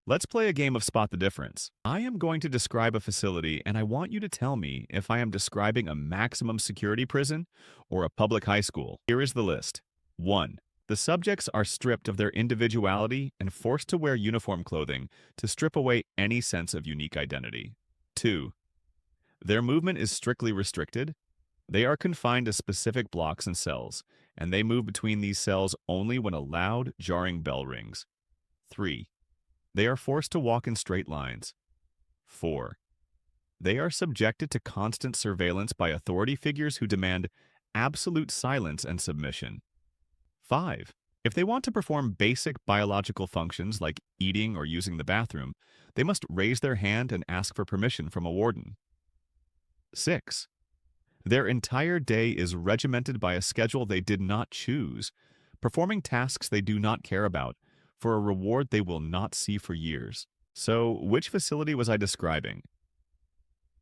Let's play a game of Spot the Difference. I am going to describe a facility, and I want you to tell me if I am describing a maximum security prison or a public high school. Here is the list. 1. The subjects are stripped of their individuality and forced to wear uniform clothing to strip away any sense of unique identity. 2. Their movement is strictly restricted. They are confined to specific blocks and cells, and they move between these cells only when a loud, jarring bell rings. 3. They are forced to walk in straight lines. 4. They are subjected to constant surveillance by authority figures who demand absolute silence and submission. 5. If they want to perform basic biological functions like eating or using the bathroom, they must raise their hand and ask for permission from a warden. 6. Their entire day is regimented by a schedule they did not choose, performing tasks they do not care about, for a reward they will not see for years. So, which facility was I describing?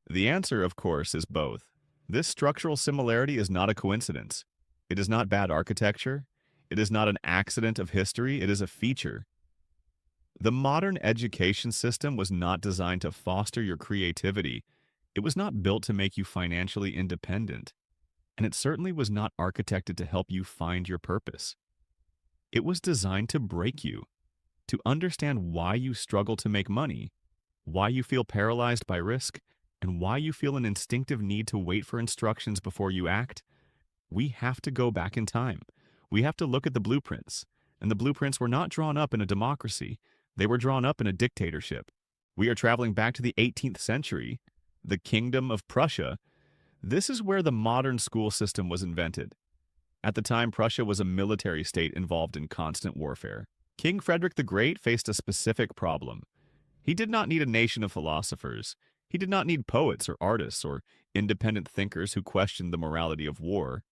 The answer, of course, is both. This structural similarity is not a coincidence. It is not bad architecture. It is not an accident of history. It is a feature. The modern education system was not designed to foster your creativity. It was not built to make you financially independent. And it certainly was not architected to help you find your purpose. It was designed to break you, to understand why you struggle to make money, why you feel paralyzed by risk, and why you feel an instinctive need to wait for instructions before you act. We have to go back in time. We have to look at the blueprints. And the blueprints were not drawn up in a democracy. They were drawn up in a dictatorship. We are traveling back to the 18th century, the Kingdom of Prussia. This is where the modern school system was invented. At the time, Prussia was a military state involved in constant warfare. King Frederick the Great faced a specific problem. He did not need a nation of philosophers. He did not need poets or artists or independent thinkers who questioned the morality of war.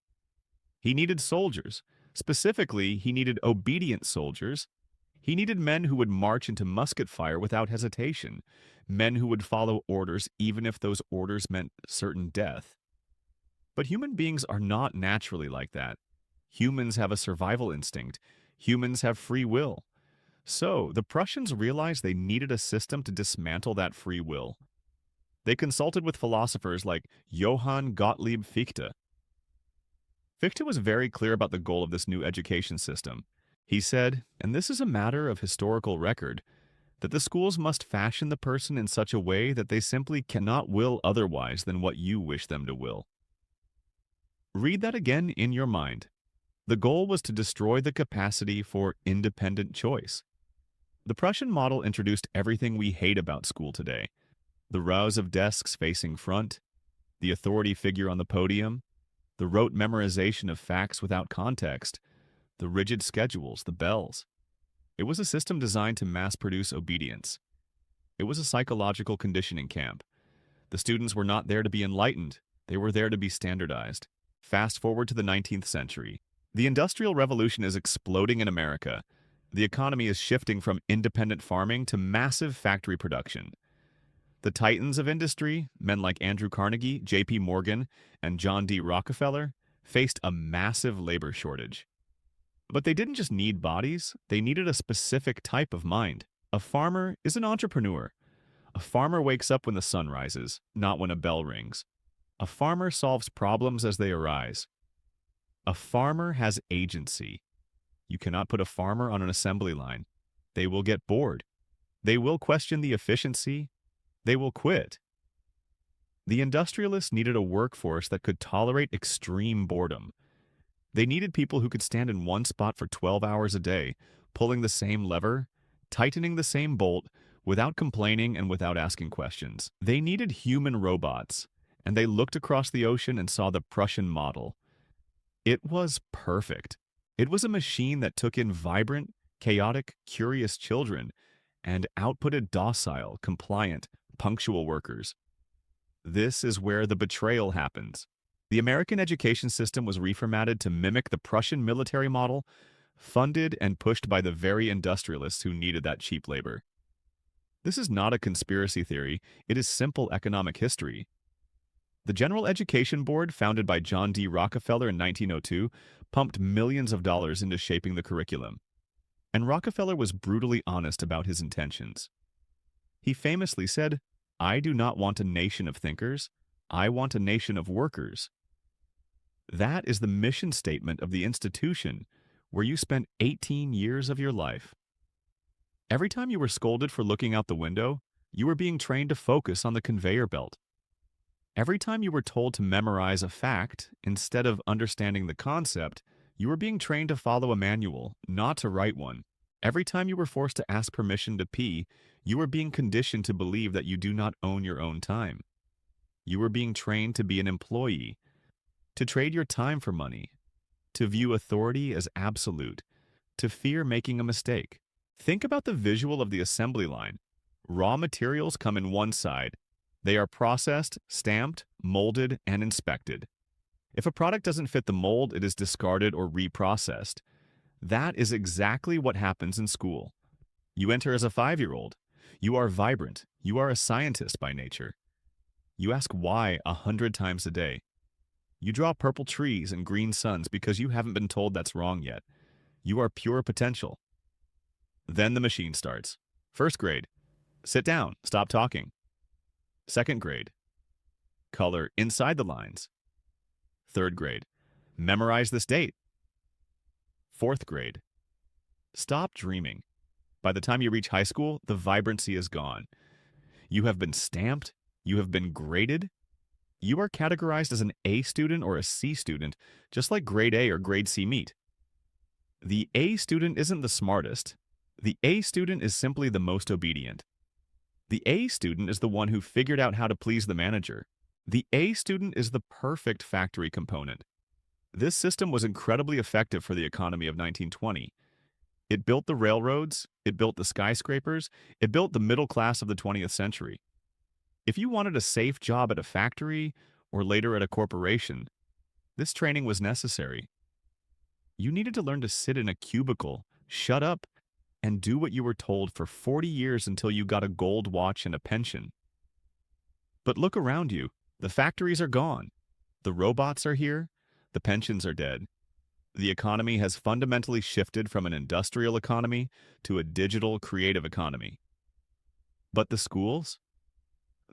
He needed soldiers. Specifically, he needed obedient soldiers. He needed men who would march into musket fire without hesitation, men who would follow orders even if those orders meant certain death. But human beings are not naturally like that. Humans have a survival instinct. Humans have free will. So, the Prussians realized they needed a system to dismantle that free will. They consulted with philosophers like Johann Gottlieb Fichte. Fichte was very clear about the goal of this new education system. He said, and this is a matter of historical record, that the schools must fashion the person in such a way that they simply cannot will otherwise than what you wish them to will. Read that again in your mind. The goal was to destroy the capacity for independent choice. The Prussian model introduced everything we hate about school today. The rows of desks facing front, the authority figure on the podium, the rote memorization of facts without context, the rigid schedules, the bells. It was a system designed to mass-produce obedience. It was a psychological conditioning camp. The students were not there to be enlightened. They were there to be standardized. Fast forward to the 19th century. The Industrial Revolution is exploding in America. The economy is shifting from independent farming to massive factory production. The titans of industry, men like Andrew Carnegie, J.P. Morgan, and John D. Rockefeller, faced a massive labor shortage. But they didn't just need bodies, they needed a specific type of mind. A farmer is an entrepreneur. A farmer wakes up when the sun rises, not when a bell rings. A farmer solves problems as they arise. A farmer has agency. You cannot put a farmer on an assembly line. They will get bored. They will question the efficiency. They will quit. The industrialists needed a workforce that could tolerate extreme boredom. They needed people who could stand in one spot for 12 hours a day, pulling the same lever, tightening the same bolt, without complaining and without asking questions. They needed human robots, and they looked across the ocean and saw the Prussian model. It was perfect. It was a machine that took in vibrant, chaotic, curious children and outputted docile, compliant, punctual workers. This is where the betrayal happens. The American education system was reformatted to mimic the Prussian military model, funded and pushed by the very industrialists who needed that cheap labor. This is not a conspiracy theory, it is simple economic history. The General Education Board, founded by John D. Rockefeller in 1902, pumped millions of dollars into shaping the curriculum. And Rockefeller was brutally honest about his intentions. He famously said, "I do not want a nation of thinkers. I want a nation of workers." That is the mission statement of the institution where you spent 18 years of your life. Every time you were scolded for looking out the window, you were being trained to focus on the conveyor belt. Every time you were told to memorize a fact instead of understanding the concept, you were being trained to follow a manual, not to write one. Every time you were forced to ask permission to pee, you were being conditioned to believe that you do not own your own time. You were being trained to be an employee, to trade your time for money, to view authority as absolute, to fear making a mistake. Think about the visual of the assembly line. Raw materials come in one side. They are processed, stamped, molded, and inspected. If a product doesn't fit the mold, it is discarded or reprocessed. That is exactly what happens in school. You enter as a 5-year-old. You are vibrant. You are a scientist by nature. You ask why 100 times a day. You draw purple trees and green suns because you haven't been told that's wrong yet. You are pure potential. Then the machine starts. First grade, sit down, stop talking. Second grade, color inside the lines. Third grade, memorize this date. Fourth grade, stop dreaming. By the time you reach high school, the vibrancy is gone. You have been stamped. You have been graded. You are categorized as an A student or a C student, just like grade A or grade C meet. The A student isn't the smartest. The A student is simply the most obedient. The A student is the one who figured out how to please the manager. The A student is the perfect factory component. This system was incredibly effective for the economy of 1920. It built the railroads, it built the skyscrapers, it built the middle class of the 20th century. If you wanted a safe job at a factory or later at a corporation, this training was necessary. You needed to learn to sit in a cubicle, shut up, and do what you were told for 40 years until you got a gold watch and a pension. But look around you. The factories are gone. The robots are here. The pensions are dead. The economy has fundamentally shifted from an industrial economy to a digital, creative economy. But the schools?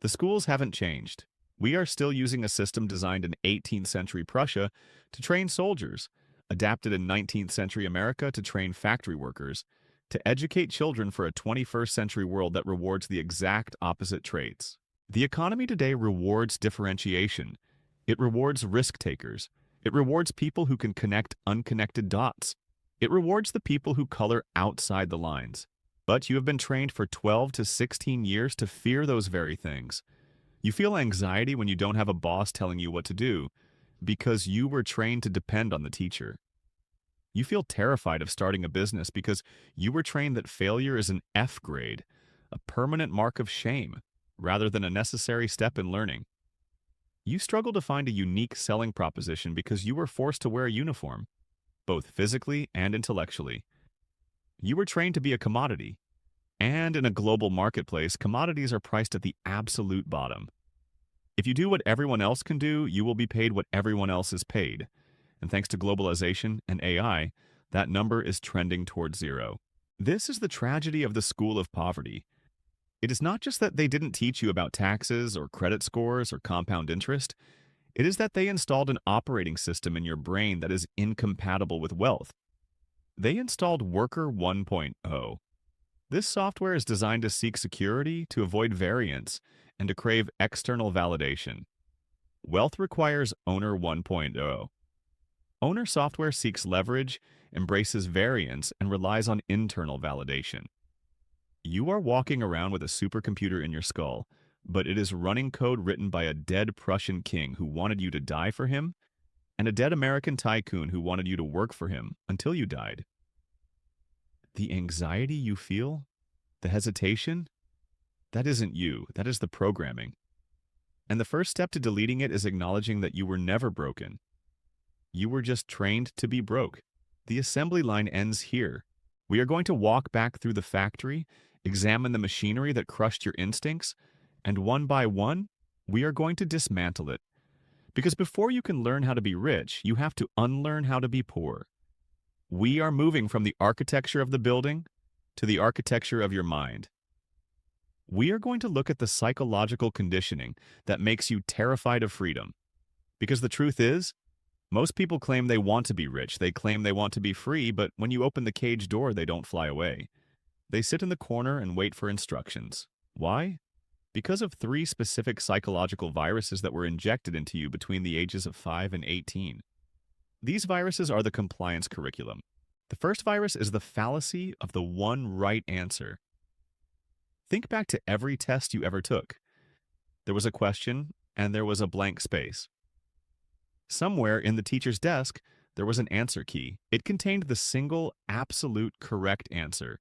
The schools haven't changed. We are still using a system designed in 18th century Prussia to train soldiers, adapted in 19th century America to train factory workers, to educate children for a 21st century world that rewards the exact opposite traits. The economy today rewards differentiation. It rewards risk takers. It rewards people who can connect unconnected dots. It rewards the people who color outside the lines. But you have been trained for 12 to 16 years to fear those very things. You feel anxiety when you don't have a boss telling you what to do, because you were trained to depend on the teacher. You feel terrified of starting a business because you were trained that failure is an F grade, a permanent mark of shame, rather than a necessary step in learning. You struggle to find a unique selling proposition because you were forced to wear a uniform, both physically and intellectually. You were trained to be a commodity, and in a global marketplace, commodities are priced at the absolute bottom. If you do what everyone else can do, you will be paid what everyone else is paid. And thanks to globalization and AI, that number is trending towards zero. This is the tragedy of the school of poverty. It is not just that they didn't teach you about taxes or credit scores or compound interest. It is that they installed an operating system in your brain that is incompatible with wealth. They installed Worker 1.0. This software is designed to seek security, to avoid variance, and to crave external validation. Wealth requires Owner 1.0. Owner software seeks leverage, embraces variance, and relies on internal validation. You are walking around with a supercomputer in your skull, but it is running code written by a dead Prussian king who wanted you to die for him, and a dead American tycoon who wanted you to work for him until you died. The anxiety you feel, the hesitation, that isn't you, that is the programming. And the first step to deleting it is acknowledging that you were never broken. You were just trained to be broke. The assembly line ends here. We are going to walk back through the factory, examine the machinery that crushed your instincts, and one by one, we are going to dismantle it. Because before you can learn how to be rich, you have to unlearn how to be poor. We are moving from the architecture of the building to the architecture of your mind. We are going to look at the psychological conditioning that makes you terrified of freedom. Because the truth is, most people claim they want to be rich, they claim they want to be free, but when you open the cage door, they don't fly away. They sit in the corner and wait for instructions. Why? Because of three specific psychological viruses that were injected into you between the ages of 5 and 18. These viruses are the compliance curriculum. The first virus is the fallacy of the one right answer. Think back to every test you ever took. There was a question, and there was a blank space. Somewhere in the teacher's desk, there was an answer key. It contained the single, absolute correct answer.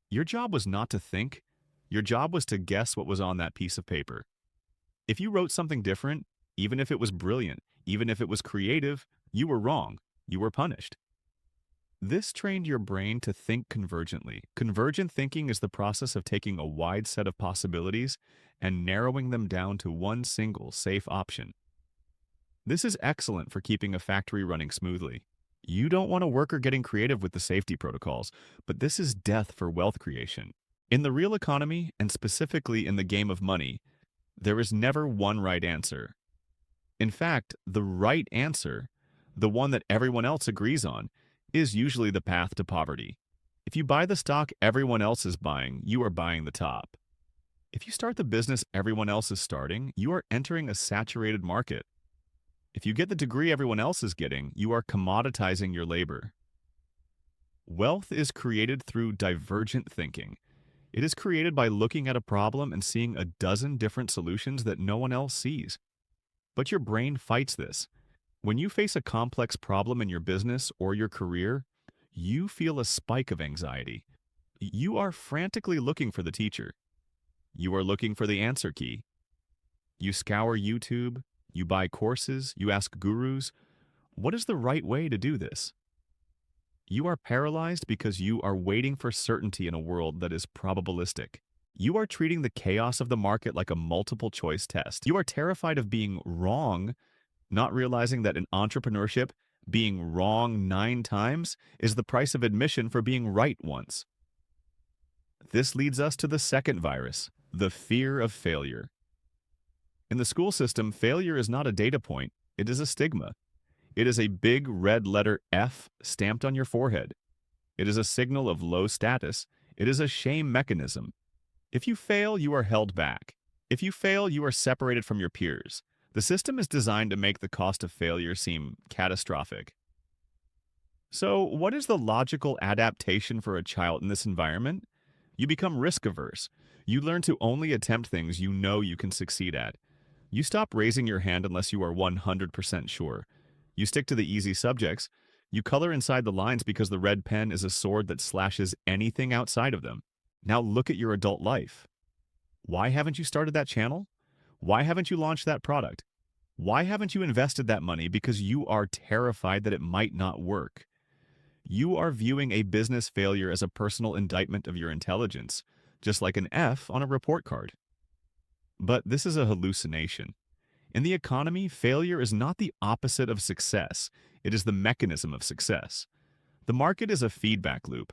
Your job was not to think. Your job was to guess what was on that piece of paper. If you wrote something different, even if it was brilliant, even if it was creative, you were wrong. You were punished. This trained your brain to think convergently. Convergent thinking is the process of taking a wide set of possibilities and narrowing them down to one single, safe option. This is excellent for keeping a factory running smoothly. You don't want a worker getting creative with the safety protocols, but this is death for wealth creation. In the real economy, and specifically in the game of money, there is never one right answer. In fact, the right answer, the one that everyone else agrees on, is usually the path to poverty. If you buy the stock everyone else is buying, you are buying the top. If you start the business everyone else is starting, you are entering a saturated market. If you get the degree everyone else is getting, you are commoditizing your labor. Wealth is created through divergent thinking. It is created by looking at a problem and seeing a dozen different solutions that no one else sees. But your brain fights this. When you face a complex problem in your business or your career, you feel a spike of anxiety. You are frantically looking for the teacher. You are looking for the answer key. You scour YouTube, you buy courses, you ask gurus, what is the right way to do this? You are paralyzed because you are waiting for certainty in a world that is probabilistic. You are treating the chaos of the market like a multiple choice test. You are terrified of being wrong, not realizing that in entrepreneurship, being wrong 9 times is the price of admission for being right once. This leads us to the second virus, the fear of failure. In the school system, failure is not a data point, it is a stigma. It is a big red letter F stamped on your forehead. It is a signal of low status. It is a shame mechanism. If you fail, you are held back. If you fail, you are separated from your peers. The system is designed to make the cost of failure seem catastrophic. So, what is the logical adaptation for a child in this environment? You become risk-averse. You learn to only attempt things you know you can succeed at. You stop raising your hand unless you are 100% sure. You stick to the easy subjects. You color inside the lines because the red pen is a sword that slashes anything outside of them. Now look at your adult life. Why haven't you started that channel? Why haven't you launched that product? Why haven't you invested that money? Because you are terrified that it might not work. You are viewing a business failure as a personal indictment of your intelligence, just like an F on a report card. But this is a hallucination. In the economy, failure is not the opposite of success. It is the mechanism of success. The market is a feedback loop.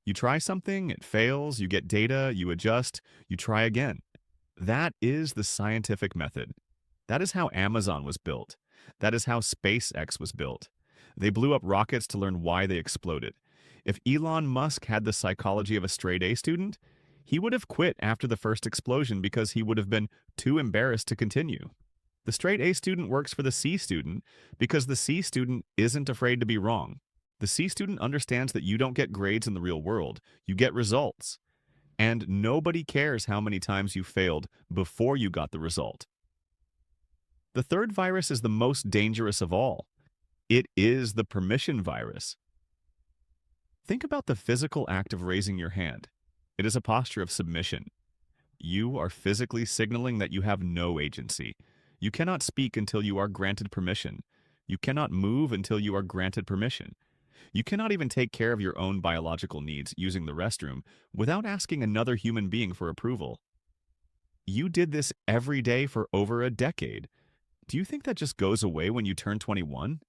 You try something, it fails, you get data, you adjust, you try again. That is the scientific method. That is how Amazon was built. That is how SpaceX was built. They blew up rockets to learn why they exploded. If Elon Musk had the psychology of a straight A student, he would have quit after the first explosion because he would have been too embarrassed to continue. The straight A student works for the C student because the C student isn't afraid to be wrong. The C student understands that you don't get grades in the real world, you get results. And nobody cares how many times you failed before you got the result. The third virus is the most dangerous of all. It is the permission virus. Think about the physical act of raising your hand. It is a posture of submission. You are physically signaling that you have no agency. You cannot speak until you are granted permission. You cannot move until you are granted permission. You cannot even take care of your own biological needs using the restroom without asking another human being for approval. You did this every day for over a decade. Do you think that just goes away when you turn 21?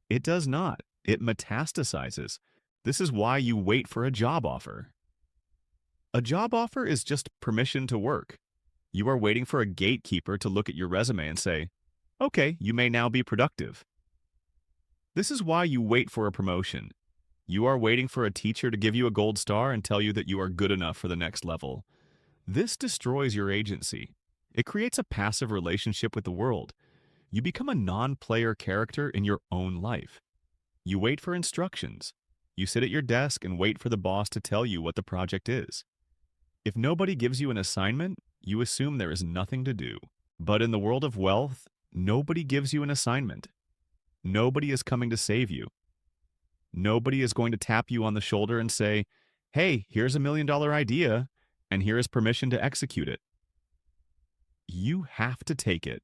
It does not. It metastasizes. This is why you wait for a job offer. A job offer is just permission to work. You are waiting for a gatekeeper to look at your resume and say, okay, you may now be productive. This is why you wait for a promotion. You are waiting for a teacher to give you a gold star and tell you that you are good enough for the next level. This destroys your agency. It creates a passive relationship with the world. You become a non-player character in your own life. You wait for instructions. You sit at your desk and wait for the boss to tell you what the project is. If nobody gives you an assignment, you assume there is nothing to do. But in the world of wealth, nobody gives you an assignment. Nobody is coming to save you. Nobody is going to tap you on the shoulder and say, hey, here's $1 million idea, and here is permission to execute it. You have to take it.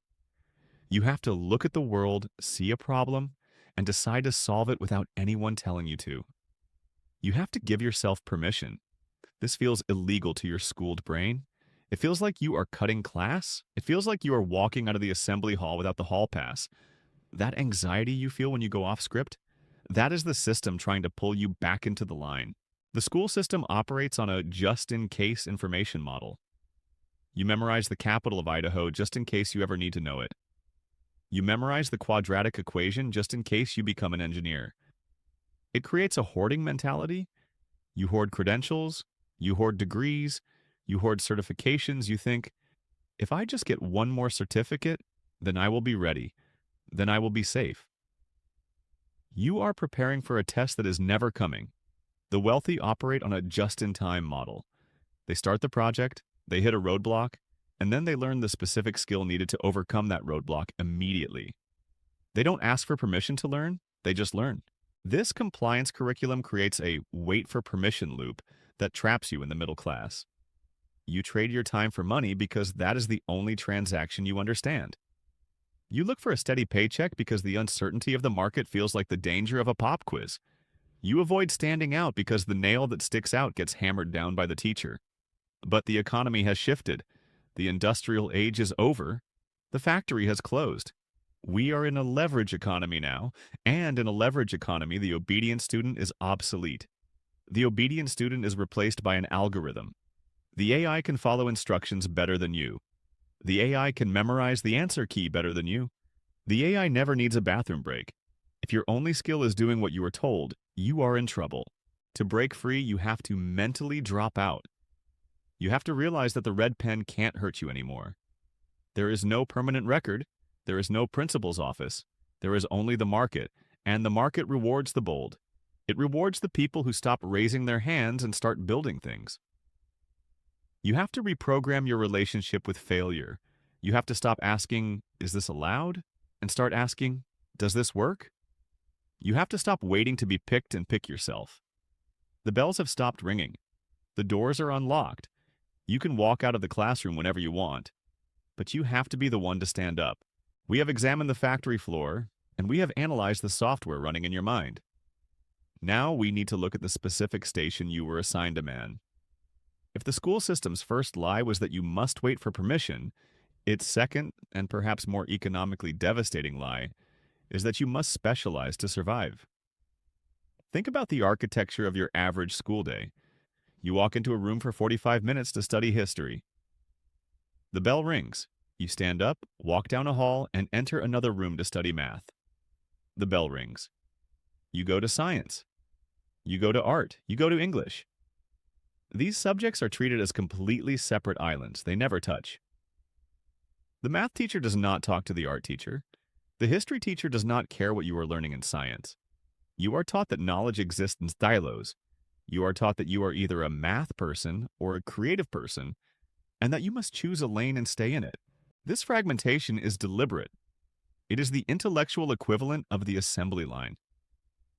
You have to look at the world, see a problem, and decide to solve it without anyone telling you to. You have to give yourself permission. This feels illegal to your schooled brain. It feels like you are cutting class. It feels like you are walking out of the assembly hall without the hall pass. That anxiety you feel when you go off script, that is the system trying to pull you back into the line. The school system operates on a just-in-case information model. You memorize the capital of Idaho just in case you ever need to know it. You memorize the quadratic equation just in case you become an engineer. It creates a hoarding mentality. You hoard credentials, you hoard degrees, you hoard certifications. You think, if I just get one more certificate, then I will be ready. Then I will be safe. You are preparing for a test that is never coming. The wealthy operate on a just-in-time model. They start the project, they hit a roadblock, and then they learn the specific skill needed to overcome that roadblock immediately. They don't ask for permission to learn, they just learn. This compliance curriculum creates a wait for permission loop that traps you in the middle class. You trade your time for money because that is the only transaction you understand. You look for a steady paycheck because the uncertainty of the market feels like the danger of a pop quiz. You avoid standing out because the nail that sticks out gets hammered down by the teacher. But the economy has shifted. The industrial age is over. The factory has closed. We are in a leverage economy now, and in a leverage economy, the obedient student is obsolete. The obedient student is replaced by an algorithm. The AI can follow instructions better than you. The AI can memorize the answer key better than you. The AI never needs a bathroom break. If your only skill is doing what you are told, you are in trouble. To break free, you have to mentally drop out. You have to realize that the red pen can't hurt you anymore. There is no permanent record. There is no principal's office. There is only the market, and the market rewards the bold. It rewards the people who stop raising their hands and start building things. You have to reprogram your relationship with failure. You have to stop asking, is this allowed? And start asking, does this work? You have to stop waiting to be picked and pick yourself. The bells have stopped ringing. The doors are unlocked. You can walk out of the classroom whenever you want. But you have to be the one to stand up. We have examined the factory floor, and we have analyzed the software running in your mind. Now we need to look at the specific station you were assigned a man. If the school system's first lie was that you must wait for permission, its second, and perhaps more economically devastating lie, is that you must specialize to survive. Think about the architecture of your average school day. You walk into a room for 45 minutes to study history. The bell rings. You stand up, walk down a hall, and enter another room to study math. The bell rings. You go to science. You go to art. You go to English. These subjects are treated as completely separate islands. They never touch. The math teacher does not talk to the art teacher. The history teacher does not care what you are learning in science. You are taught that knowledge exists in silos. You are taught that you are either a math person or a creative person, and that you must choose a lane and stay in it. This fragmentation is deliberate. It is the intellectual equivalent of the assembly line.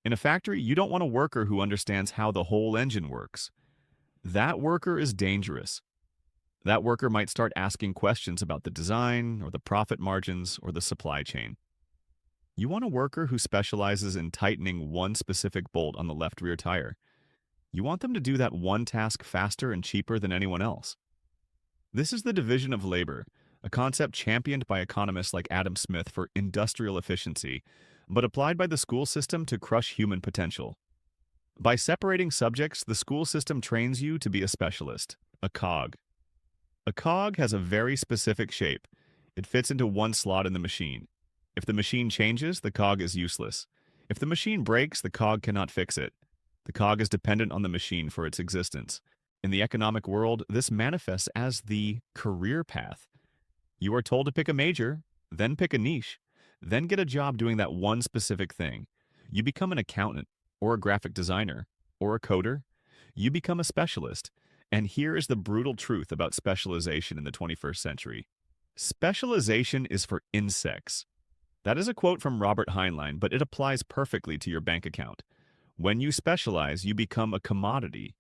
In a factory, you don't want a worker who understands how the whole engine works. That worker is dangerous. That worker might start asking questions about the design, or the profit margins, or the supply chain. You want a worker who specializes in tightening one specific bolt on the left rear tire. You want them to do that one task faster and cheaper than anyone else. This is the division of labor, a concept championed by economists like Adam Smith for industrial efficiency, but applied by the school system to crush human potential. By separating subjects, the school system trains you to be a specialist, a cog. A cog has a very specific shape. It fits into one slot in the machine. If the machine changes, the cog is useless. If the machine breaks, the cog cannot fix it. The cog is dependent on the machine for its existence. In the economic world, this manifests as the career path. You are told to pick a major, then pick a niche, then get a job doing that one specific thing. You become an accountant, or a graphic designer, or a coder. You become a specialist. And here is the brutal truth about specialization in the 21st century. Specialization is for insects. That is a quote from Robert Heinlein, but it applies perfectly to your bank account. When you specialize, you become a commodity.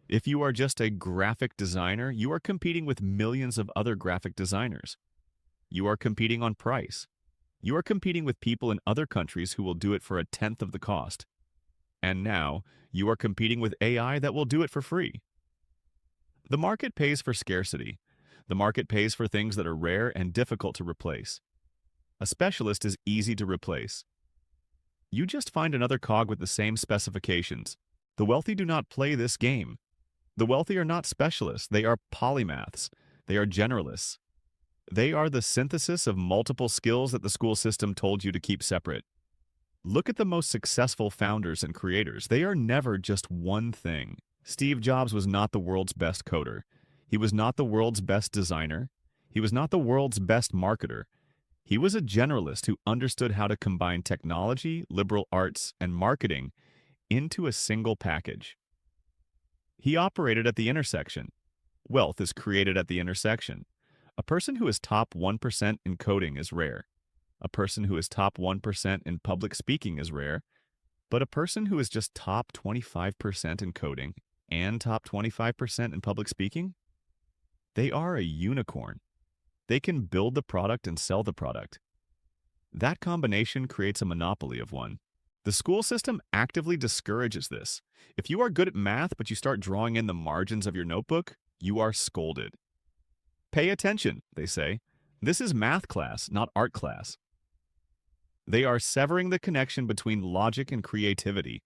If you are just a graphic designer, you are competing with millions of other graphic designers. You are competing on price. You are competing with people in other countries who will do it for a tenth of the cost. And now, you are competing with AI that will do it for free. The market pays for scarcity. The market pays for things that are rare and difficult to replace. A specialist is easy to replace. You just find another cog with the same specifications. The wealthy do not play this game. The wealthy are not specialists. They are polymaths. They are generalists. They are the synthesis of multiple skills that the school system told you to keep separate. Look at the most successful founders and creators. They are never just one thing. Steve Jobs was not the world's best coder. He was not the world's best designer. He was not the world's best marketer. He was a generalist who understood how to combine technology, liberal arts, and marketing into a single package. He operated at the intersection. Wealth is created at the intersection. A person who is top 1% in coding is rare. A person who is top 1% in public speaking is rare. But a person who is just top 25% in coding and top 25% in public speaking, they are a unicorn. They can build the product and sell the product. That combination creates a monopoly of one. The school system actively discourages this. If you are good at math but you start drawing in the margins of your notebook, you are scolded. Pay attention, they say. This is math class, not art class. They are severing the connection between logic and creativity.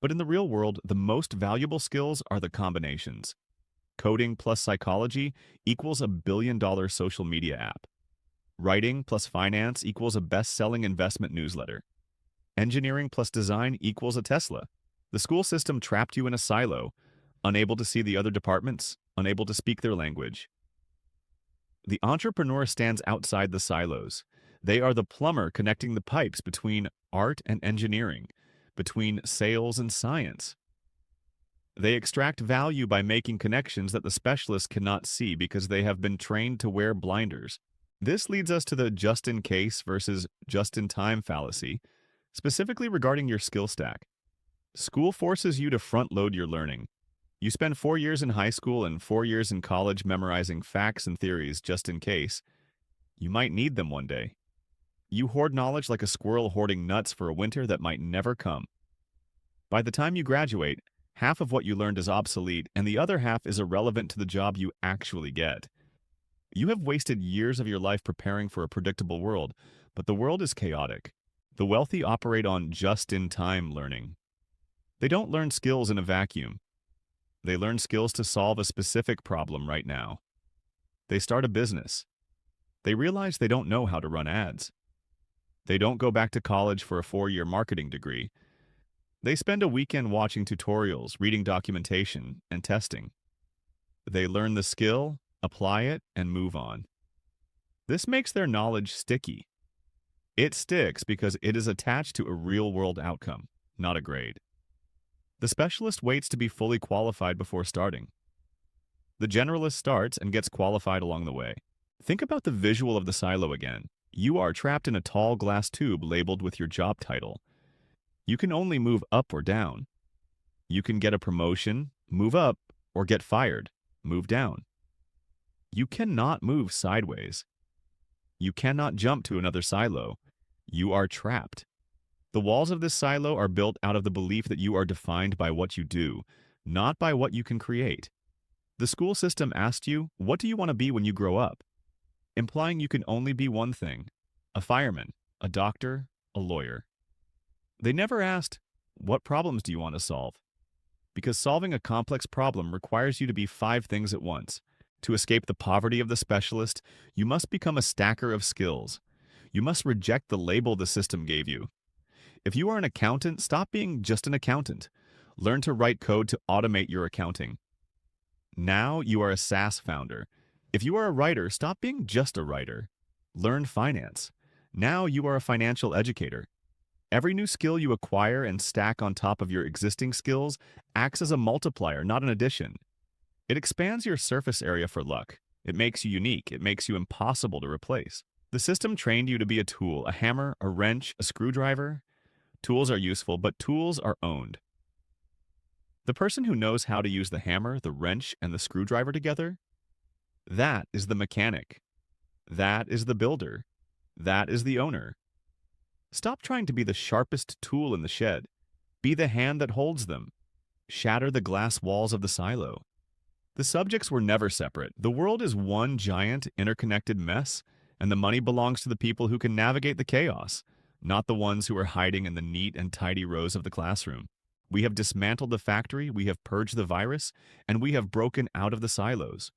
But in the real world, the most valuable skills are the combinations. Coding plus psychology equals a billion-dollar social media app. Writing plus finance equals a best-selling investment newsletter. Engineering plus design equals a Tesla. The school system trapped you in a silo, unable to see the other departments, unable to speak their language. The entrepreneur stands outside the silos. They are the plumber connecting the pipes between art and engineering, between sales and science. They extract value by making connections that the specialists cannot see because they have been trained to wear blinders. This leads us to the just-in-case versus just-in-time fallacy, specifically regarding your skill stack. School forces you to front-load your learning. You spend 4 years in high school and 4 years in college memorizing facts and theories just in case. You might need them one day. You hoard knowledge like a squirrel hoarding nuts for a winter that might never come. By the time you graduate, half of what you learned is obsolete and the other half is irrelevant to the job you actually get. You have wasted years of your life preparing for a predictable world, but the world is chaotic. The wealthy operate on just-in-time learning. They don't learn skills in a vacuum. They learn skills to solve a specific problem right now. They start a business. They realize they don't know how to run ads. They don't go back to college for a 4-year marketing degree. They spend a weekend watching tutorials, reading documentation, and testing. They learn the skill, apply it, and move on. This makes their knowledge sticky. It sticks because it is attached to a real-world outcome, not a grade. The specialist waits to be fully qualified before starting. The generalist starts and gets qualified along the way. Think about the visual of the silo again. You are trapped in a tall glass tube labeled with your job title. You can only move up or down. You can get a promotion, move up, or get fired, move down. You cannot move sideways. You cannot jump to another silo. You are trapped. The walls of this silo are built out of the belief that you are defined by what you do, not by what you can create. The school system asked you, what do you want to be when you grow up? Implying you can only be one thing: a fireman, a doctor, a lawyer. They never asked, what problems do you want to solve? Because solving a complex problem requires you to be five things at once. To escape the poverty of the specialist, you must become a stacker of skills. You must reject the label the system gave you. If you are an accountant, stop being just an accountant. Learn to write code to automate your accounting. Now you are a SaaS founder. If you are a writer, stop being just a writer. Learn finance. Now you are a financial educator. Every new skill you acquire and stack on top of your existing skills acts as a multiplier, not an addition. It expands your surface area for luck. It makes you unique. It makes you impossible to replace. The system trained you to be a tool, a hammer, a wrench, a screwdriver. Tools are useful, but tools are owned. The person who knows how to use the hammer, the wrench, and the screwdriver together, that is the mechanic. That is the builder. That is the owner. Stop trying to be the sharpest tool in the shed. Be the hand that holds them. Shatter the glass walls of the silo. The subjects were never separate. The world is one giant, interconnected mess, and the money belongs to the people who can navigate the chaos, not the ones who are hiding in the neat and tidy rows of the classroom. We have dismantled the factory, we have purged the virus, and we have broken out of the silos.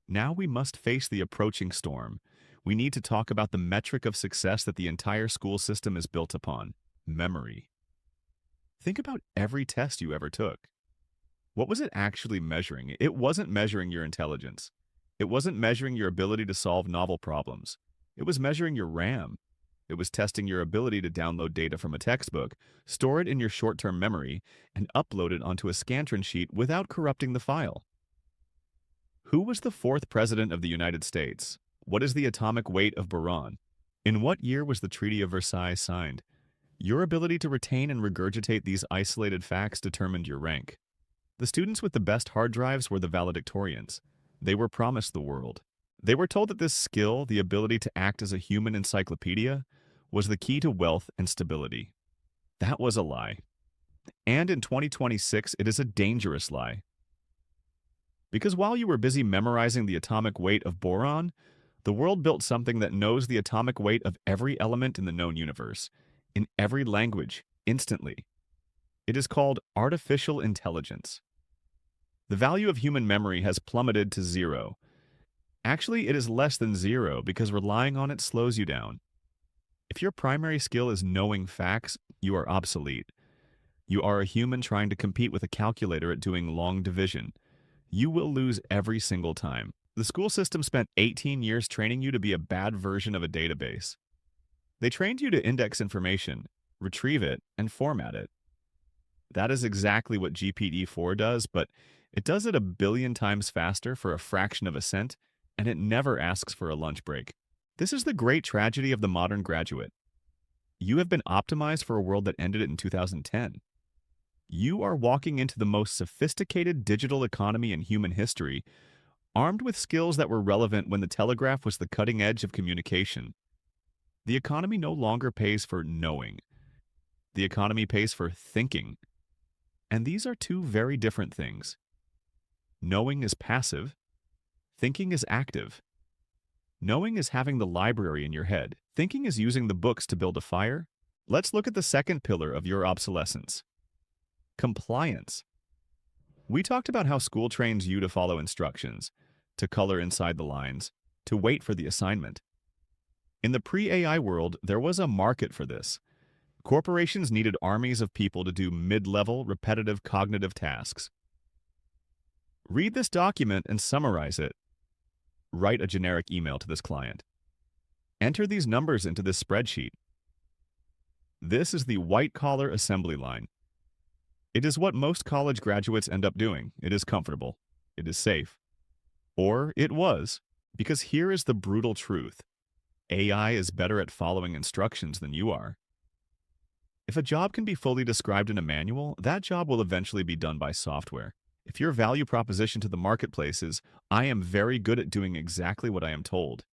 Now we must face the approaching storm. We need to talk about the metric of success that the entire school system is built upon: memory. Think about every test you ever took. What was it actually measuring? It wasn't measuring your intelligence. It wasn't measuring your ability to solve novel problems. It was measuring your RAM. It was testing your ability to download data from a textbook, store it in your short-term memory, and upload it onto a Scantron sheet without corrupting the file. Who was the fourth president of the United States? What is the atomic weight of boron? In what year was the Treaty of Versailles signed? Your ability to retain and regurgitate these isolated facts determined your rank. The students with the best hard drives were the valedictorians. They were promised the world. They were told that this skill, the ability to act as a human encyclopedia, was the key to wealth and stability. That was a lie. And in 2026, it is a dangerous lie. Because while you were busy memorizing the atomic weight of boron, the world built something that knows the atomic weight of every element in the known universe, in every language, instantly. It is called artificial intelligence. The value of human memory has plummeted to zero. Actually, it is less than zero because relying on it slows you down. If your primary skill is knowing facts, you are obsolete. You are a human trying to compete with a calculator at doing long division. You will lose every single time. The school system spent 18 years training you to be a bad version of a database. They trained you to index information, retrieve it, and format it. That is exactly what GPT-4 does, but it does it a billion times faster for a fraction of a cent, and it never asks for a lunch break. This is the great tragedy of the modern graduate. You have been optimized for a world that ended in 2010. You are walking into the most sophisticated digital economy in human history, armed with skills that were relevant when the telegraph was the cutting edge of communication. The economy no longer pays for knowing. The economy pays for thinking. And these are two very different things. Knowing is passive. Thinking is active. Knowing is having the library in your head. Thinking is using the books to build a fire. Let's look at the second pillar of your obsolescence. Compliance. We talked about how school trains you to follow instructions, to color inside the lines, to wait for the assignment. In the pre-AI world, there was a market for this. Corporations needed armies of people to do mid-level, repetitive cognitive tasks. Read this document and summarize it. Write a generic email to this client. Enter these numbers into this spreadsheet. This is the white-collar assembly line. It is what most college graduates end up doing. It is comfortable. It is safe. Or it was, because here is the brutal truth. AI is better at following instructions than you are. If a job can be fully described in a manual, that job will eventually be done by software. If your value proposition to the marketplace is, I am very good at doing exactly what I am told,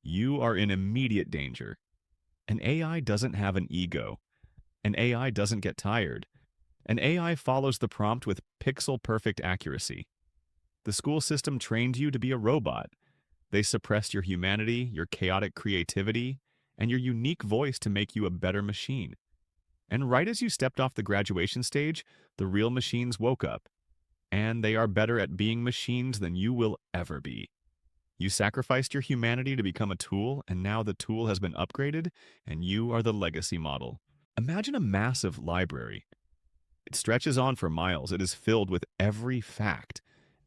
you are in immediate danger. An AI doesn't have an ego. An AI doesn't get tired. An AI follows the prompt with pixel-perfect accuracy. The school system trained you to be a robot. They suppressed your humanity, your chaotic creativity, and your unique voice to make you a better machine. And right as you stepped off the graduation stage, the real machines woke up. And they are better at being machines than you will ever be. You sacrificed your humanity to become a tool, and now the tool has been upgraded, and you are the legacy model. Imagine a massive library. It stretches on for miles. It is filled with every fact,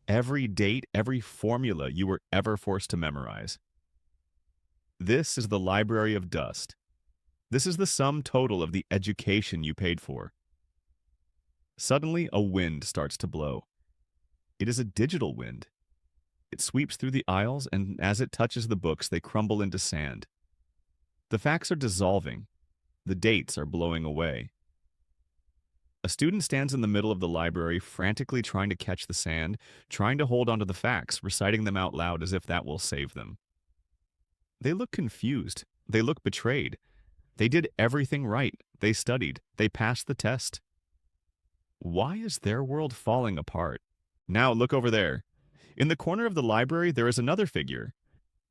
every date, every formula you were ever forced to memorize. This is the library of dust. This is the sum total of the education you paid for. Suddenly, a wind starts to blow. It is a digital wind. It sweeps through the aisles, and as it touches the books, they crumble into sand. The facts are dissolving. The dates are blowing away. A student stands in the middle of the library, frantically trying to catch the sand, trying to hold onto the facts, reciting them out loud as if that will save them. They look confused. They look betrayed. They did everything right. They studied. They passed the test. Why is their world falling apart? Now look over there. In the corner of the library, there is another figure.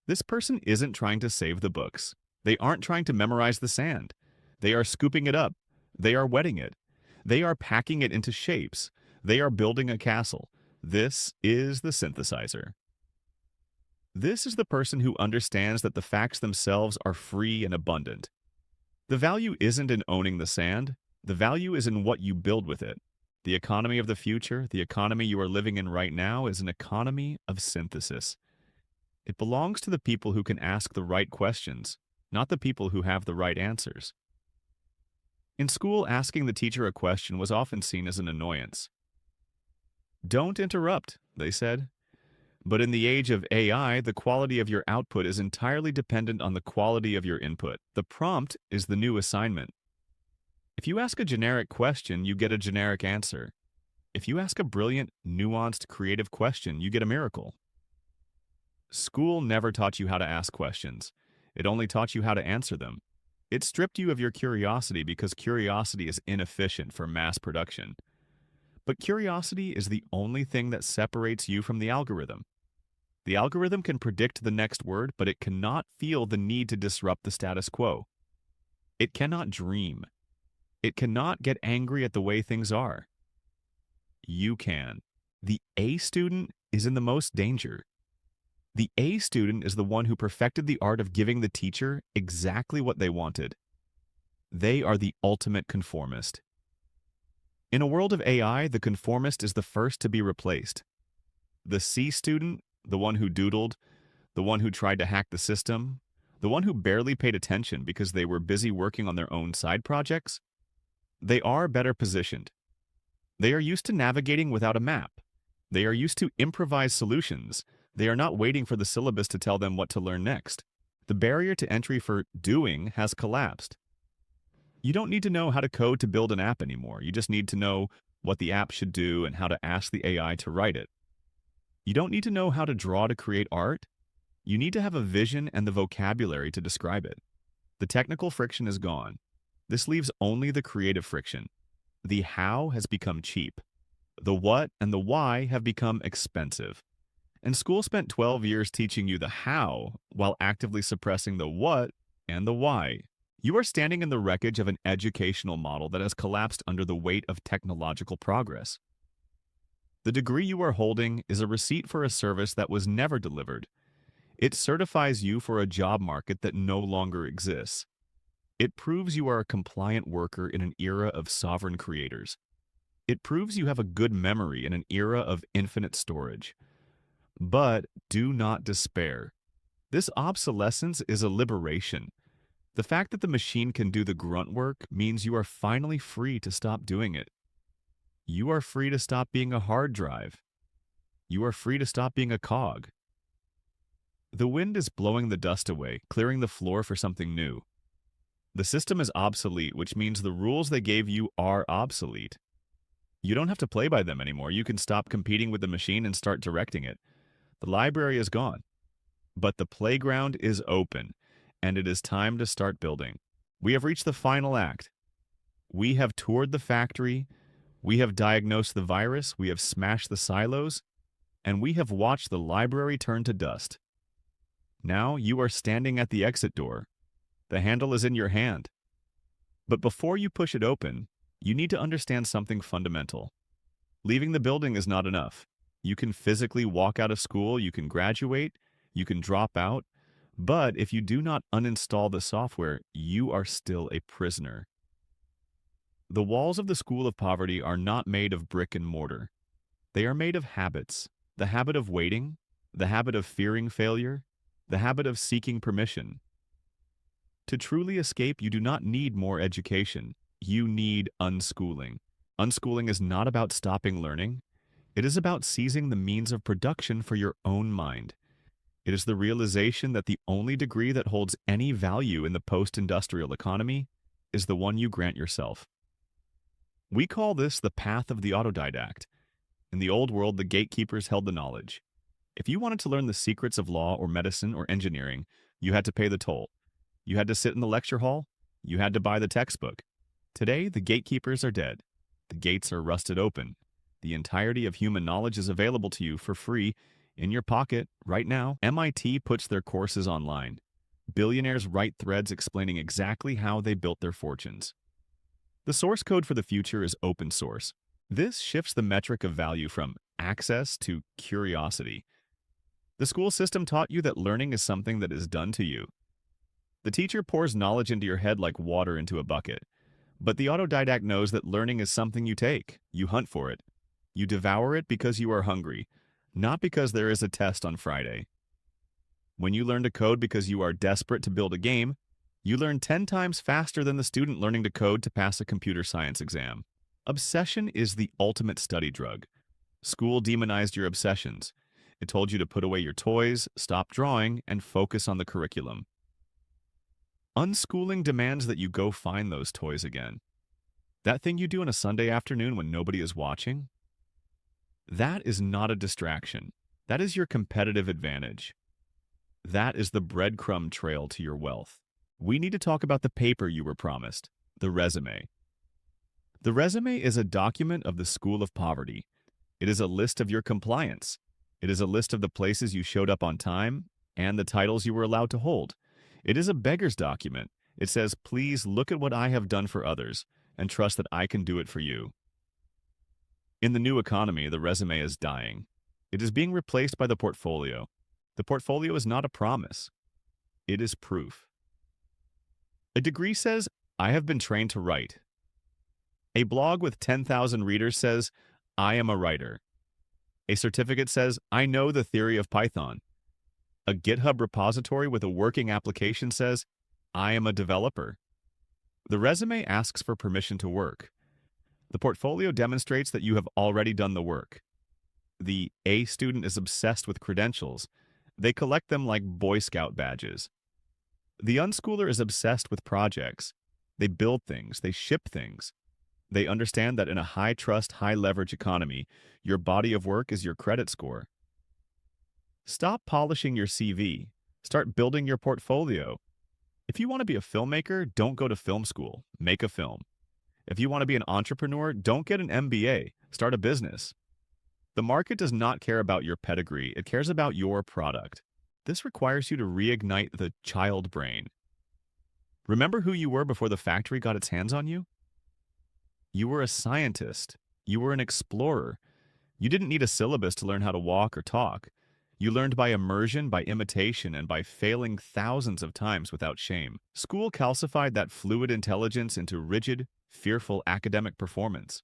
This person isn't trying to save the books. They aren't trying to memorize the sand. They are scooping it up. They are wetting it. They are packing it into shapes. They are building a castle. This is the synthesizer. This is the person who understands that the facts themselves are free and abundant. The value isn't in owning the sand. The value is in what you build with it. The economy of the future, the economy you are living in right now, is an economy of synthesis. It belongs to the people who can ask the right questions, not the people who have the right answers. In school, asking the teacher a question was often seen as an annoyance. "Don't interrupt," they said. But in the age of AI, the quality of your output is entirely dependent on the quality of your input. The prompt is the new assignment. If you ask a generic question, you get a generic answer. If you ask a brilliant, nuanced, creative question, you get a miracle. School never taught you how to ask questions. It only taught you how to answer them. It stripped you of your curiosity because curiosity is inefficient for mass production. But curiosity is the only thing that separates you from the algorithm. The algorithm can predict the next word, but it cannot feel the need to disrupt the status quo. It cannot dream. It cannot get angry at the way things are. You can. The A student is in the most danger. The A student is the one who perfected the art of giving the teacher exactly what they wanted. They are the ultimate conformist. In a world of AI, the conformist is the first to be replaced. The C student, the one who doodled, the one who tried to hack the system, the one who barely paid attention because they were busy working on their own side projects, they are better positioned. They are used to navigating without a map. They are used to improvised solutions. They are not waiting for the syllabus to tell them what to learn next. The barrier to entry for doing has collapsed. You don't need to know how to code to build an app anymore. You just need to know what the app should do and how to ask the AI to write it. You don't need to know how to draw to create art. You need to have a vision and the vocabulary to describe it. The technical friction is gone. This leaves only the creative friction. The how has become cheap. The what and the why have become expensive. And school spent 12 years teaching you the how while actively suppressing the what and the why. You are standing in the wreckage of an educational model that has collapsed under the weight of technological progress. The degree you are holding is a receipt for a service that was never delivered. It certifies you for a job market that no longer exists. It proves you are a compliant worker in an era of sovereign creators. It proves you have a good memory in an era of infinite storage. But do not despair. This obsolescence is a liberation. The fact that the machine can do the grunt work means you are finally free to stop doing it. You are free to stop being a hard drive. You are free to stop being a cog. The wind is blowing the dust away, clearing the floor for something new. The system is obsolete, which means the rules they gave you are obsolete. You don't have to play by them anymore. You can stop competing with the machine and start directing it. The library is gone, but the playground is open, and it is time to start building. We have reached the final act. We have toured the factory, we have diagnosed the virus, we have smashed the silos, and we have watched the library turn to dust. Now you are standing at the exit door. The handle is in your hand. But before you push it open, you need to understand something fundamental. Leaving the building is not enough. You can physically walk out of school, you can graduate, you can drop out, but if you do not uninstall the software, you are still a prisoner. The walls of the School of Poverty are not made of brick and mortar. They are made of habits. The habit of waiting, the habit of fearing failure, the habit of seeking permission. To truly escape, you do not need more education. You need unschooling. Unschooling is not about stopping learning. It is about seizing the means of production for your own mind. It is the realization that the only degree that holds any value in the post-industrial economy is the one you grant yourself. We call this the path of the autodidact. In the old world, the gatekeepers held the knowledge. If you wanted to learn the secrets of law or medicine or engineering, you had to pay the toll. You had to sit in the lecture hall. You had to buy the textbook. Today, the gatekeepers are dead. The gates are rusted open. The entirety of human knowledge is available to you for free in your pocket right now. MIT puts their courses online. Billionaires write threads explaining exactly how they built their fortunes. The source code for the future is open source. This shifts the metric of value from access to curiosity. The school system taught you that learning is something that is done to you. The teacher pours knowledge into your head like water into a bucket. But the autodidact knows that learning is something you take. You hunt for it. You devour it because you are hungry, not because there is a test on Friday. When you learn to code because you are desperate to build a game, you learn 10 times faster than the student learning to code to pass a computer science exam. Obsession is the ultimate study drug. School demonized your obsessions. It told you to put away your toys, stop drawing, and focus on the curriculum. Unschooling demands that you go find those toys again. That thing you do on a Sunday afternoon when nobody is watching? That is not a distraction. That is your competitive advantage. That is the breadcrumb trail to your wealth. We need to talk about the paper you were promised, the resume. The resume is a document of the School of Poverty. It is a list of your compliance. It is a list of the places you showed up on time and the titles you were allowed to hold. It is a beggar's document. It says, please look at what I have done for others and trust that I can do it for you. In the new economy, the resume is dying. It is being replaced by the portfolio. The portfolio is not a promise. It is proof. A degree says, I have been trained to write. A blog with 10,000 readers says, I am a writer. A certificate says, I know the theory of Python. A GitHub repository with a working application says, I am a developer. The resume asks for permission to work. The portfolio demonstrates that you have already done the work. The A student is obsessed with credentials. They collect them like Boy Scout badges. The unschooler is obsessed with projects. They build things. They ship things. They understand that in a high-trust, high-leverage economy, your body of work is your credit score. Stop polishing your CV. Start building your portfolio. If you want to be a filmmaker, don't go to film school. Make a film. If you want to be an entrepreneur, don't get an MBA. Start a business. The market does not care about your pedigree. It cares about your product. This requires you to reignite the child brain. Remember who you were before the factory got its hands on you? You were a scientist. You were an explorer. You didn't need a syllabus to learn how to walk or talk. You learned by immersion, by imitation, and by failing thousands of times without shame. School calcified that fluid intelligence into rigid, fearful academic performance.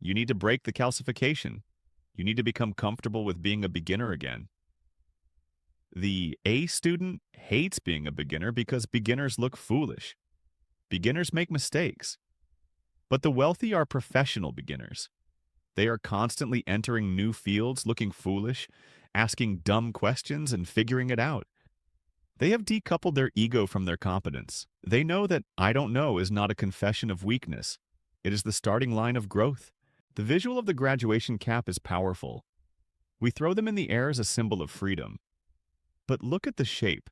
You need to break the calcification. You need to become comfortable with being a beginner again. The A student hates being a beginner because beginners look foolish. Beginners make mistakes. But the wealthy are professional beginners. They are constantly entering new fields, looking foolish, asking dumb questions, and figuring it out. They have decoupled their ego from their competence. They know that I don't know is not a confession of weakness. It is the starting line of growth. The visual of the graduation cap is powerful. We throw them in the air as a symbol of freedom. But look at the shape.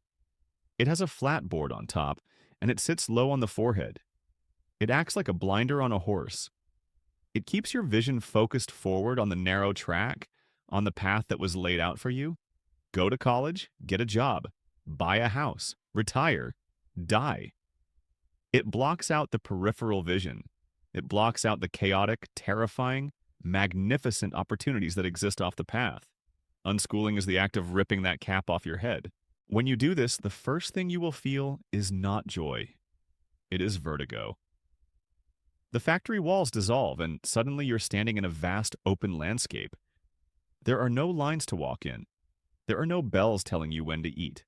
It has a flat board on top, and it sits low on the forehead. It acts like a blinder on a horse. It keeps your vision focused forward on the narrow track, on the path that was laid out for you. Go to college, get a job, buy a house, retire, die. It blocks out the peripheral vision. It blocks out the chaotic, terrifying, magnificent opportunities that exist off the path. Unschooling is the act of ripping that cap off your head. When you do this, the first thing you will feel is not joy. It is vertigo. The factory walls dissolve, and suddenly you're standing in a vast open landscape. There are no lines to walk in. There are no bells telling you when to eat.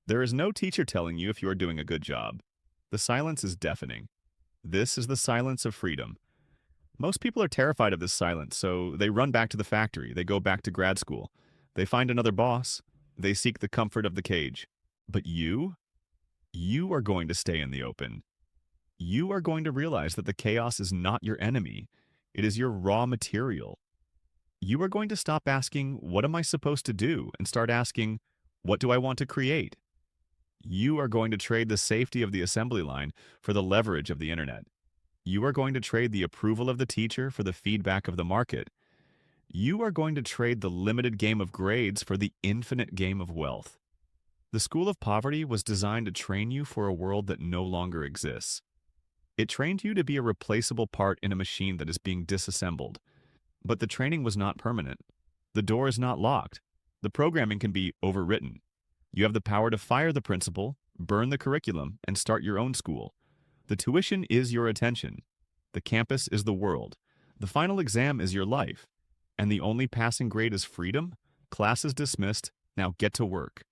There is no teacher telling you if you are doing a good job. The silence is deafening. This is the silence of freedom. Most people are terrified of this silence, so they run back to the factory, they go back to grad school. They find another boss. They seek the comfort of the cage. But you are going to stay in the open. You are going to realize that the chaos is not your enemy. It is your raw material. You are going to stop asking, what am I supposed to do? And start asking, what do I want to create? You are going to trade the safety of the assembly line for the leverage of the internet. You are going to trade the approval of the teacher for the feedback of the market. You are going to trade the limited game of grades for the infinite game of wealth. The School of Poverty was designed to train you for a world that no longer exists. It trained you to be a replaceable part in a machine that is being disassembled. But the training was not permanent. The door is not locked. The programming can be overwritten. You have the power to fire the principal, burn the curriculum, and start your own school. The tuition is your attention. The campus is the world. The final exam is your life. And the only passing grade is freedom? Class is dismissed. Now get to work.